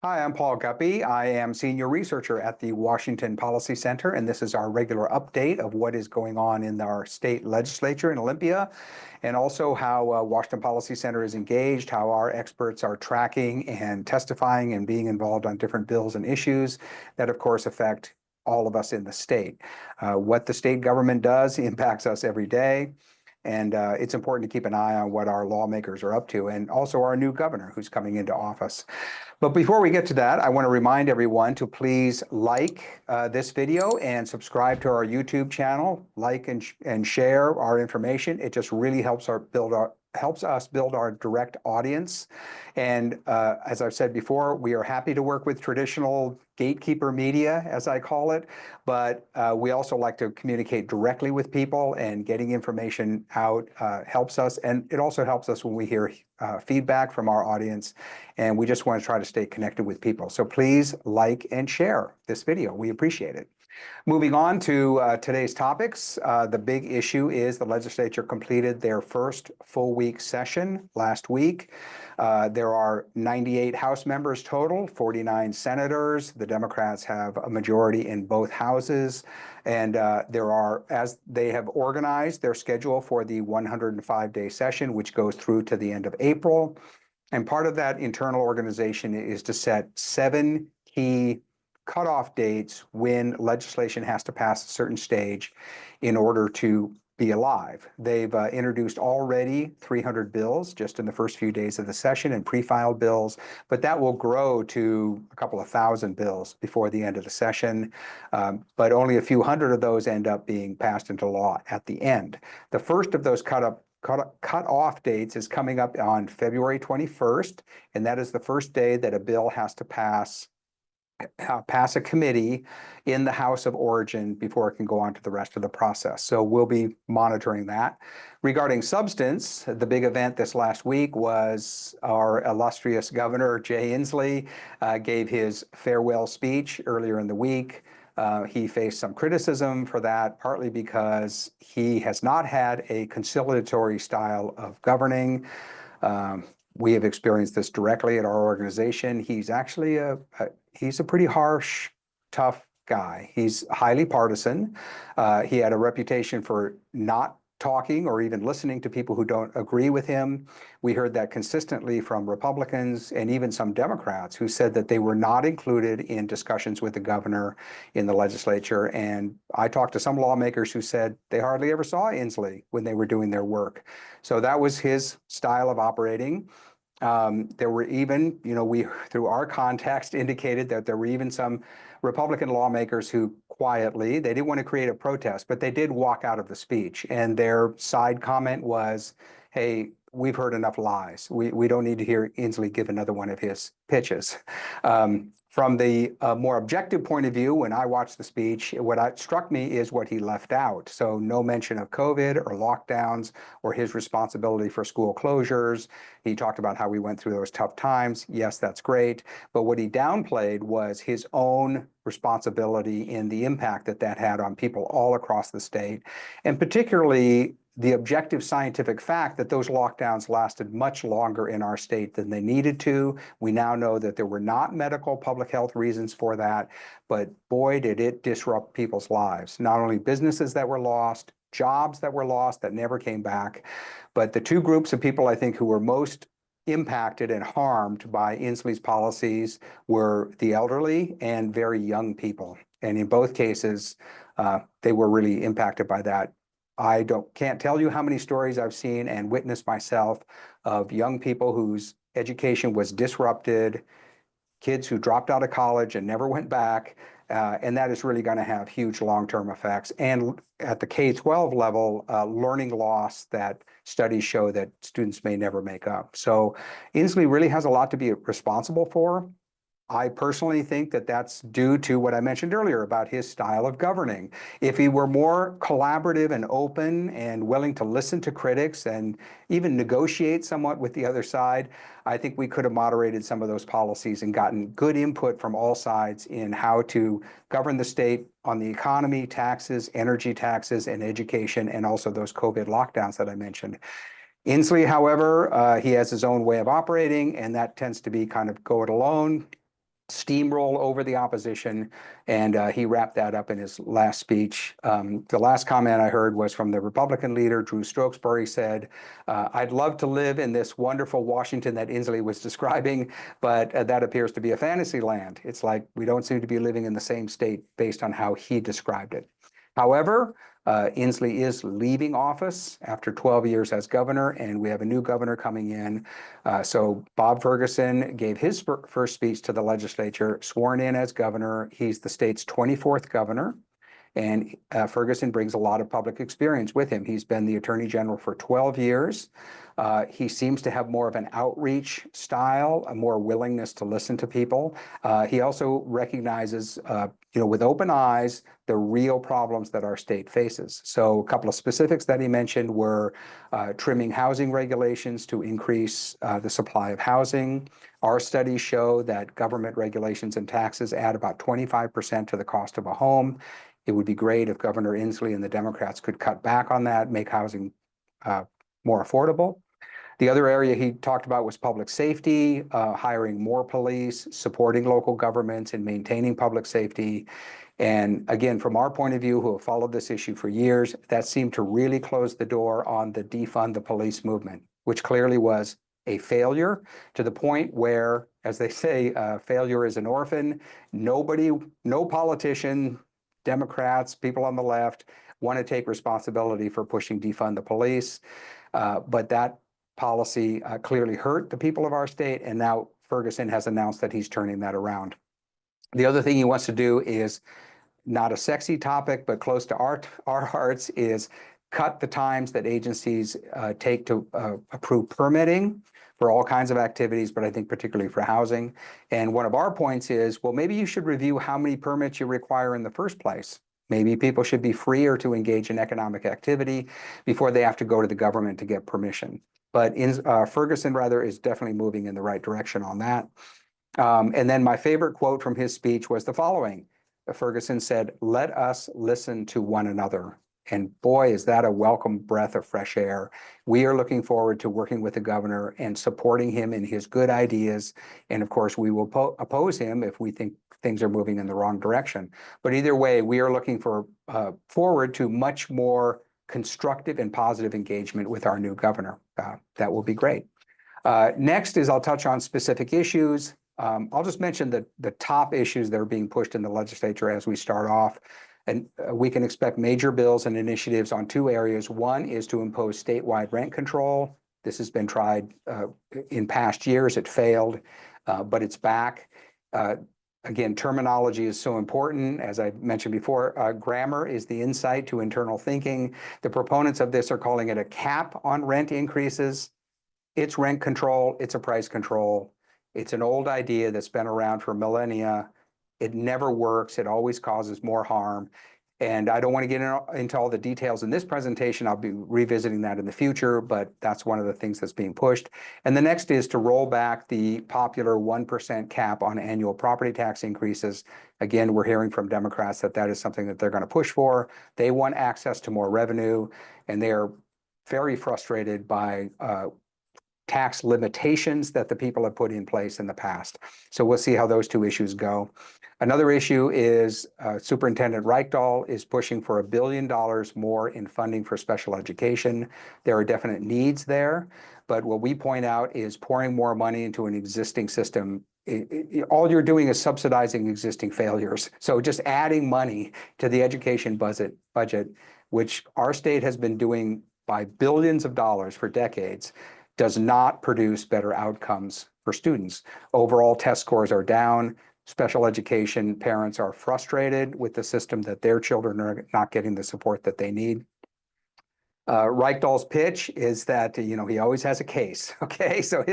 Hi, I'm Paul Guppy. I am senior researcher at the Washington Policy Center, and this is our regular update of what is going on in our state legislature in Olympia, and also how Washington Policy Center is engaged, how our experts are tracking and testifying and being involved on different bills and issues that, of course, affect all of us in the state. What the state government does impacts us every day. And it's important to keep an eye on what our lawmakers are up to, and also our new governor who's coming into office. But before we get to that, I want to remind everyone to please like this video and subscribe to our YouTube channel. Like and share our information. It just really helps us build our direct audience. And as I've said before, we are happy to work with traditional gatekeeper media, as I call it, but we also like to communicate directly with people, and getting information out helps us. And it also helps us when we hear feedback from our audience, and we just want to try to stay connected with people. So please like and share this video. We appreciate it. Moving on to today's topics, the big issue is the legislature completed their first full week session last week. There are 98 House members total, 49 senators. The Democrats have a majority in both houses. And there are, as they have organized their schedule for the 105-day session, which goes through to the end of April. And part of that internal organization is to set 7 key cutoff dates when legislation has to pass a certain stage in order to be alive. They've introduced already 300 bills just in the first few days of the session, and pre-filed bills, but that will grow to a couple of thousand bills before the end of the session. But only a few hundred of those end up being passed into law at the end. The first of those cut-off dates is coming up on February 21st, and that is the first day that a bill has to pass a committee in the House of Origin before it can go on to the rest of the process. So we'll be monitoring that. Regarding substance, the big event this last week was our illustrious governor, Jay Insley, gave his farewell speech earlier in the week. He faced some criticism for that, partly because he has not had a conciliatory style of governing. We have experienced this directly at our organization. He's actually he's a pretty harsh, tough guy. He's highly partisan. He had a reputation for not talking or even listening to people who don't agree with him. We heard that consistently from Republicans and even some Democrats who said that they were not included in discussions with the governor in the legislature. And I talked to some lawmakers who said they hardly ever saw Insley when they were doing their work. So that was his style of operating. There were even, we, through our context, indicated that there were even some Republican lawmakers who quietly, they didn't want to create a protest, but they did walk out of the speech. And their side comment was, hey, we've heard enough lies. We don't need to hear Insley give another one of his pitches. From the more objective point of view, when I watched the speech, what struck me is what he left out. So no mention of COVID or lockdowns or his responsibility for school closures. He talked about how we went through those tough times. Yes, that's great. But what he downplayed was his own responsibility in the impact that that had on people all across the state, and particularly the objective scientific fact that those lockdowns lasted much longer in our state than they needed to. We now know that there were not medical public health reasons for that, but boy, did it disrupt people's lives. Not only businesses that were lost, jobs that were lost that never came back, but the two groups of people I think who were most impacted and harmed by Insley's policies were the elderly and very young people. And in both cases, they were really impacted by that. I can't tell you how many stories I've seen and witnessed myself of young people whose education was disrupted, kids who dropped out of college and never went back, and that is really going to have huge long-term effects. And at the K-12 level, learning loss that studies show that students may never make up. So Insley really has a lot to be responsible for. I personally think that that's due to what I mentioned earlier about his style of governing. If he were more collaborative and open and willing to listen to critics and even negotiate somewhat with the other side, I think we could have moderated some of those policies and gotten good input from all sides in how to govern the state on the economy, taxes, energy taxes, and education, and also those COVID lockdowns that I mentioned. Insley, however, he has his own way of operating, and that tends to be kind of go it alone. steamroll over the opposition, and he wrapped that up in his last speech. The last comment I heard was from the Republican leader, Drew Stokesbury, said, I'd love to live in this wonderful Washington that Insley was describing, but that appears to be a fantasy land. It's like we don't seem to be living in the same state based on how he described it. However, Insley is leaving office after 12 years as governor, and we have a new governor coming in. So Gov Ferguson gave his first speech to the legislature, sworn in as governor. He's the state's 24th governor, and Ferguson brings a lot of public experience with him. He's been the attorney general for 12 years. He seems to have more of an outreach style, a more willingness to listen to people. He also recognizes, with open eyes, the real problems that our state faces. So a couple of specifics that he mentioned were trimming housing regulations to increase the supply of housing. Our studies show that government regulations and taxes add about 25% to the cost of a home. It would be great if Governor Insley and the Democrats could cut back on that, make housing more affordable. The other area he talked about was public safety, hiring more police, supporting local governments, and maintaining public safety. And again, from our point of view, who have followed this issue for years, that seemed to really close the door on the defund the police movement, which clearly was a failure, to the point where, as they say, failure is an orphan. Nobody, no politician, Democrats, people on the left, want to take responsibility for pushing defund the police. But that policy clearly hurt the people of our state, and now Ferguson has announced that he's turning that around. The other thing he wants to do is not a sexy topic, but close to our hearts, is cut the times that agencies take to approve permitting for all kinds of activities, but I think particularly for housing. And one of our points is, well, maybe you should review how many permits you require in the first place. Maybe people should be freer to engage in economic activity before they have to go to the government to get permission. But Ferguson, rather, is definitely moving in the right direction on that. And then my favorite quote from his speech was the following. Ferguson said, "Let us listen to one another." And boy, is that a welcome breath of fresh air. We are looking forward to working with the governor and supporting him in his good ideas. And of course, we will oppose him if we think things are moving in the wrong direction. But either way, we are looking forward to much more constructive and positive engagement with our new governor. That will be great. Next is I'll touch on specific issues. I'll just mention the top issues that are being pushed in the legislature as we start off. And we can expect major bills and initiatives on two areas. One is to impose statewide rent control. This has been tried in past years. It failed, but it's back. Again, terminology is so important. As I mentioned before, grammar is the insight to internal thinking. The proponents of this are calling it a cap on rent increases. It's rent control. It's a price control. It's an old idea that's been around for millennia. It never works. It always causes more harm. And I don't want to get into all the details in this presentation. I'll be revisiting that in the future, but that's one of the things that's being pushed. And the next is to roll back the popular 1% cap on annual property tax increases. Again, we're hearing from Democrats that that is something that they're going to push for. They want access to more revenue, and they are very frustrated by tax limitations that the people have put in place in the past. So we'll see how those two issues go. Another issue is Superintendent Reichdahl is pushing for $1 billion more in funding for special education. There are definite needs there, but what we point out is pouring more money into an existing system. All you're doing is subsidizing existing failures. So just adding money to the education budget, which our state has been doing by billions of dollars for decades, does not produce better outcomes for students. Overall test scores are down. Special education parents are frustrated with the system that their children are not getting the support that they need. Reichdahl's pitch is that, he always has a case, okay? So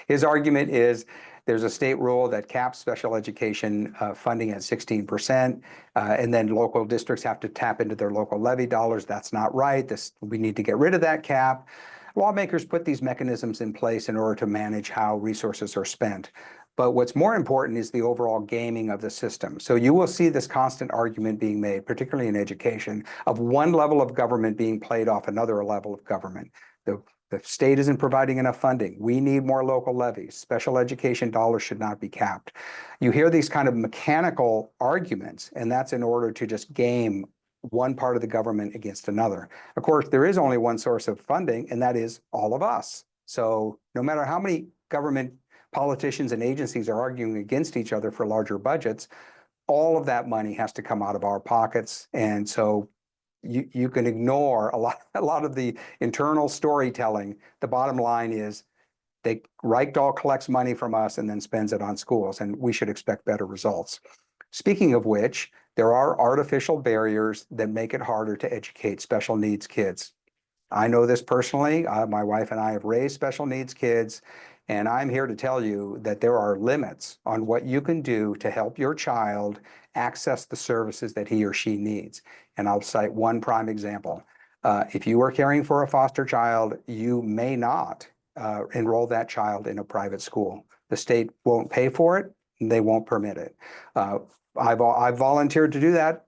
his argument is there's a state rule that caps special education funding at 16%, and then local districts have to tap into their local levy dollars. That's not right. We need to get rid of that cap. Lawmakers put these mechanisms in place in order to manage how resources are spent. But what's more important is the overall gaming of the system. So you will see this constant argument being made, particularly in education, of one level of government being played off another level of government. The The state isn't providing enough funding. We need more local levies. Special education dollars should not be capped. You hear these kind of mechanical arguments, and that's in order to just game one part of the government against another. Of course, there is only one source of funding, and that is all of us. So no matter how many government politicians and agencies are arguing against each other for larger budgets, all of that money has to come out of our pockets. And so you can ignore a lot of the internal storytelling. The bottom line is Reichdahl collects money from us and then spends it on schools, and we should expect better results. Speaking of which, there are artificial barriers that make it harder to educate special needs kids. I know this personally. My wife and I have raised special needs kids, and I'm here to tell you that there are limits on what you can do to help your child access the services that he or she needs. And I'll cite one prime example. If you are caring for a foster child, you may not enroll that child in a private school. The state won't pay for it, and they won't permit it. I've volunteered to do that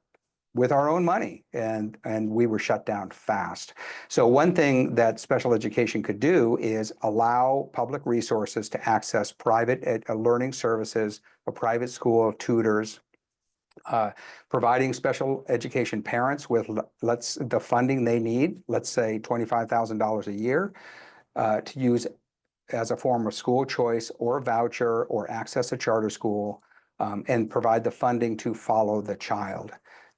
with our own money, and we were shut down fast. So one thing that special education could do is allow public resources to access private learning services, a private school, tutors, providing special education parents with the funding they need, let's say $25,000 a year, to use as a form of school choice or voucher or access a charter school, and provide the funding to follow the child.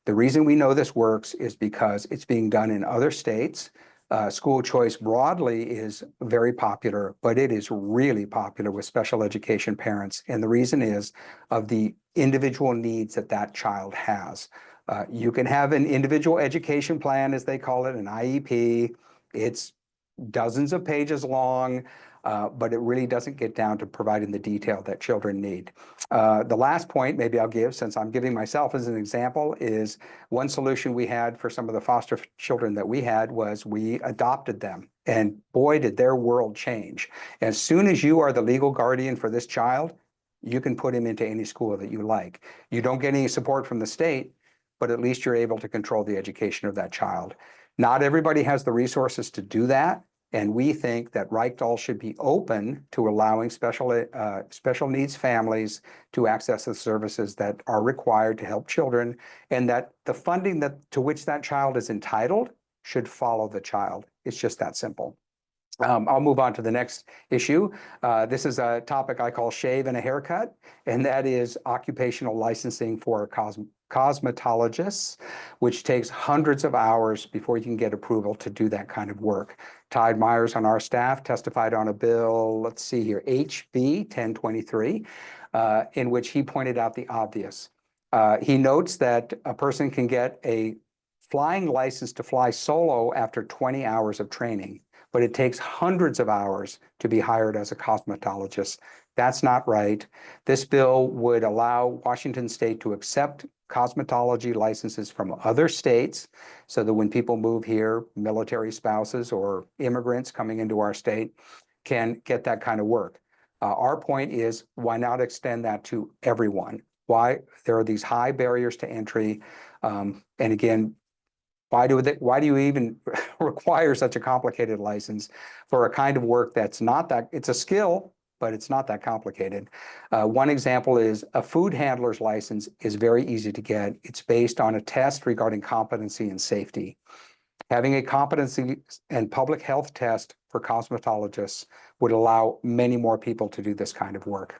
The reason we know this works is because it's being done in other states. School choice broadly is very popular, but it is really popular with special education parents. And the reason is of the individual needs that that child has. You can have an individual education plan, as they call it, an IEP. It's dozens of pages long, but it really doesn't get down to providing the detail that children need. The last point maybe I'll give, since I'm giving myself as an example, is one solution we had for some of the foster children that we had was we adopted them. And boy, did their world change. As soon as you are the legal guardian for this child, you can put him into any school that you like. You don't get any support from the state, but at least you're able to control the education of that child. Not everybody has the resources to do that. And we think that Reichdahl should be open to allowing special needs families to access the services that are required to help children, and that the funding to which that child is entitled should follow the child. It's just that simple. I'll move on to the next issue. This is a topic I call shave and a haircut, and that is occupational licensing for cosmetologists, which takes hundreds of hours before you can get approval to do that kind of work. Tide Myers on our staff testified on a bill, let's see here, HB 1023, in which he pointed out the obvious. He notes that a person can get a flying license to fly solo after 20 hours of training, but it takes hundreds of hours to be hired as a cosmetologist. That's not right. This bill would allow Washington State to accept cosmetology licenses from other states so that when people move here, military spouses or immigrants coming into our state can get that kind of work. Our point is, why not extend that to everyone? Why there are these high barriers to entry? And again, why do you even require such a complicated license for a kind of work that's not that, it's a skill, but it's not that complicated. One example is a food handler's license is very easy to get. It's based on a test regarding competency and safety. Having a competency and public health test for cosmetologists would allow many more people to do this kind of work.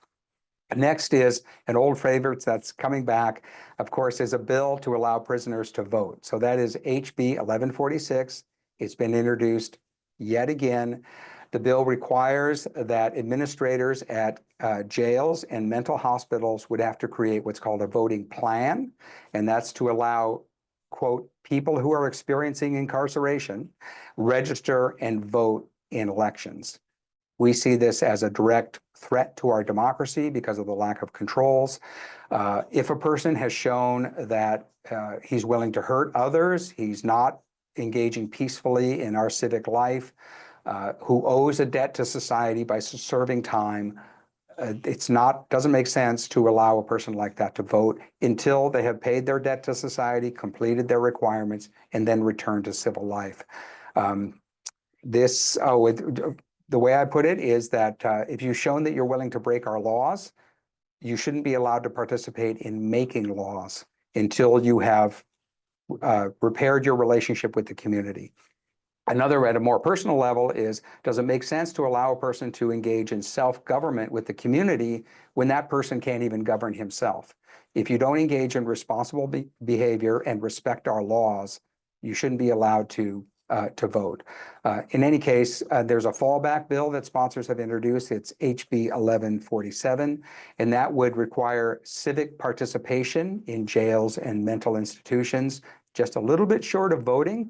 Next is an old favorite that's coming back, of course, is a bill to allow prisoners to vote. So that is HB 1146. It's been introduced yet again. The bill requires that administrators at jails and mental hospitals would have to create what's called a voting plan, and that's to allow, quote, people who are experiencing incarceration register and vote in elections. We see this as a direct threat to our democracy because of the lack of controls. If a person has shown that he's willing to hurt others, he's not engaging peacefully in our civic life, who owes a debt to society by serving time, doesn't make sense to allow a person like that to vote until they have paid their debt to society, completed their requirements, and then returned to civil life. This, the way I put it is that if you've shown that you're willing to break our laws, you shouldn't be allowed to participate in making laws until you have repaired your relationship with the community. Another, at a more personal level, is, does it make sense to allow a person to engage in self-government with the community when that person can't even govern himself? If you don't engage in responsible behavior and respect our laws, you shouldn't be allowed to vote. In any case, there's a fallback bill that sponsors have introduced. It's HB 1147, and that would require civic participation in jails and mental institutions, just a little bit short of voting.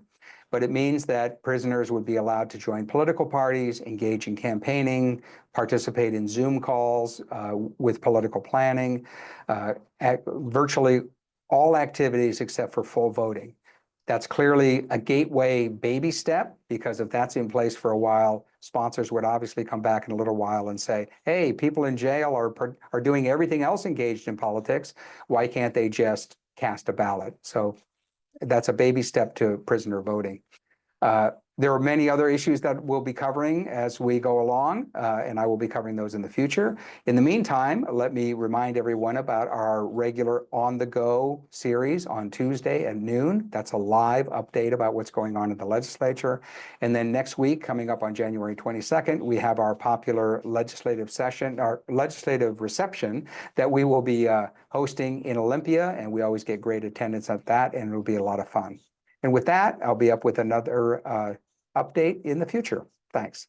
But it means that prisoners would be allowed to join political parties, engage in campaigning, participate in Zoom calls with political planning, virtually all activities except for full voting. That's clearly a gateway baby step, because if that's in place for a while, sponsors would obviously come back in a little while and say, hey, people in jail are doing everything else engaged in politics. Why can't they just cast a ballot? So that's a baby step to prisoner voting. There are many other issues that we'll be covering as we go along, and I will be covering those in the future. In the meantime, let me remind everyone about our regular On the Go series on Tuesday at noon. That's a live update about what's going on in the legislature. And then next week, coming up on January 22nd, we have our popular legislative session, our legislative reception that we will be hosting in Olympia, and we always get great attendance at that, and it'll be a lot of fun. And with that, I'll be up with another update in the future. Thanks.